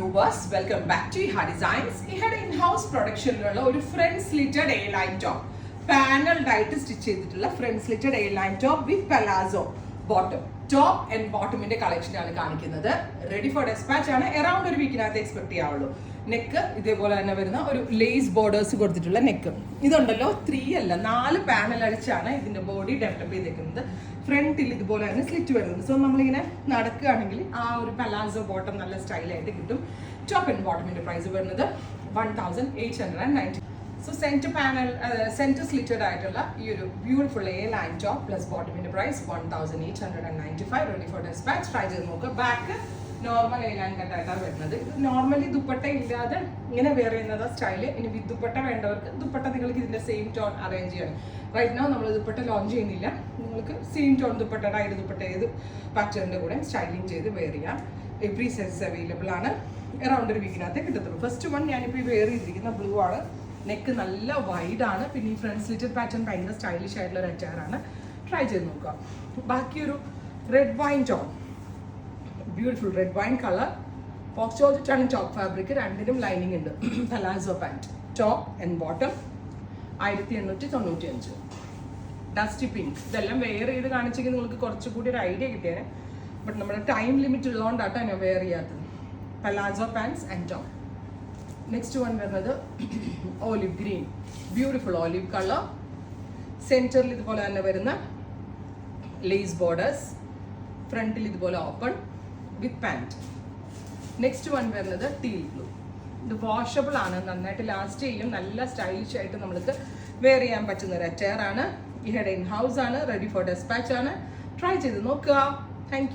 viewers, welcome back to Iha Designs. Ihade in-house production-ലുള്ള ഒരു front slitted A-line top. Paneled ആയിട്ട് stitch ചെയ്തിട്ടുള്ള front slitted A-line top with palazzo bottom. Top and bottom ന്റെ collection ആണ് കാണിക്കുന്നത്. Ready for dispatch ആണ്. Around ഒരു വീക്കിനകത്ത് expect ചെയ്യാവുള്ളൂ. Neck ഇതേപോലെ തന്നെ വരുന്ന ഒരു ലേസ് ബോർഡേഴ്സ് കൊടുത്തിട്ടുള്ള നെക്ക്. ഇതുണ്ടല്ലോ 3 അല്ല 4 പാനൽ അടിച്ചാണ് ഇതിന്റെ ബോഡി ഡെവലപ്പ് ചെയ്തേക്കുന്നത്. ഫ്രണ്ടിൽ ഇതുപോലെ തന്നെ സ്ലിറ്റ് വരുന്നുണ്ട്. സോ നമ്മളിങ്ങനെ നടക്കുകയാണെങ്കിൽ ആ ഒരു പലാസോ ബോട്ടം നല്ല സ്റ്റൈലായിട്ട് കിട്ടും. ടോപ്പ് ആൻഡ് ബോട്ടമിന്റെ പ്രൈസ് വരുന്നത് 1890. സോ സെന്റർ സ്ലിറ്റഡ് ആയിട്ടുള്ള ഈ ഒരു beautiful A line top plus ബോട്ടമിന്റെ price 1895. Ready for dispatch. Try ചെയ്ത് നോക്കുക. ബാക്ക് നോർമൽ എ ലൈൻ കട്ടായിട്ടാണ് വരുന്നത്. ഇത് നോർമലി ദുപ്പട്ട ഇല്ലാതെ ഇങ്ങനെ വെയർ ചെയ്യുന്നത് സ്റ്റൈല്. ഇനി വിത്ത് ദുപ്പട്ട വേണ്ടവർക്ക് ദുപ്പട്ട നിങ്ങൾക്ക് ഇതിന്റെ സെയിം ടോൺ അറേഞ്ച് ചെയ്യണം. റൈറ്റ് നൗ നമ്മൾ ദുപ്പട്ട ലോഞ്ച് ചെയ്യുന്നില്ല. നിങ്ങൾക്ക് same tone dupatta dyed dupatta ഏത് പാറ്റേണിന്റെ കൂടെ സ്റ്റൈലിംഗ് ചെയ്ത് വെയർ ചെയ്യാം. എവറി സൈസ് അവൈലബിൾ ആണ്. അറൗണ്ട് ഒരു വീക്കിനകത്ത് കിട്ടത്തുള്ളൂ. ഫസ്റ്റ് വൺ ഞാനിപ്പോൾ വെയർ ചെയ്തിരിക്കുന്ന ബ്ലൂ ആണ്. നെക്ക് നല്ല വൈഡ് ആണ്. പിന്നെ ഈ ഫ്രണ്ട് സ്ലിറ്റഡ് പാറ്റേൺ ഭയങ്കര സ്റ്റൈലിഷ് ആയിട്ടുള്ള ഒരു അറ്റാറാണ്. ട്രൈ ചെയ്ത് നോക്കുക. ബാക്കിയൊരു red wine tone, beautiful red wine colour, faux ജോർജറ്റാണ് ടോപ്പ് ഫാബ്രിക്. രണ്ടിനും ലൈനിങ് ഉണ്ട്. Palazzo pant top and bottom 1895. Dusty pink. ഇതെല്ലാം വെയർ ചെയ്ത് കാണിച്ചെങ്കിൽ നിങ്ങൾക്ക് കുറച്ചുകൂടി ഒരു ഐഡിയ കിട്ടിയേനെ. ബട്ട് നമ്മുടെ ടൈം ലിമിറ്റ് ഉള്ളതുകൊണ്ടാട്ടോ ഞാൻ വെയർ ചെയ്യാത്തത്. Palazzo pants and top. Next one വരുന്നത് olive green, beautiful olive colour. സെൻറ്ററിൽ ഇതുപോലെ തന്നെ വരുന്ന ലേസ് ബോർഡേഴ്സ്, ഫ്രണ്ടിൽ ഇതുപോലെ open with pant. Next one വരുന്നത് ടീൽ ബ്ലൂ. ഇത് വാഷബിൾ ആണ്, നന്നായിട്ട് ലാസ്റ്റ് ചെയ്യും. നല്ല സ്റ്റൈലിഷ് ആയിട്ട് നമ്മൾക്ക് വെയർ ചെയ്യാൻ പറ്റുന്ന ഒരു അറ്റയർ ആണ്. ഇഹയുടെ ഇൻ ഹൗസ് ആണ്. റെഡി ഫോർ ഡെസ്പാച്ച് ആണ്. ട്രൈ ചെയ്ത് നോക്കുക. Thank you.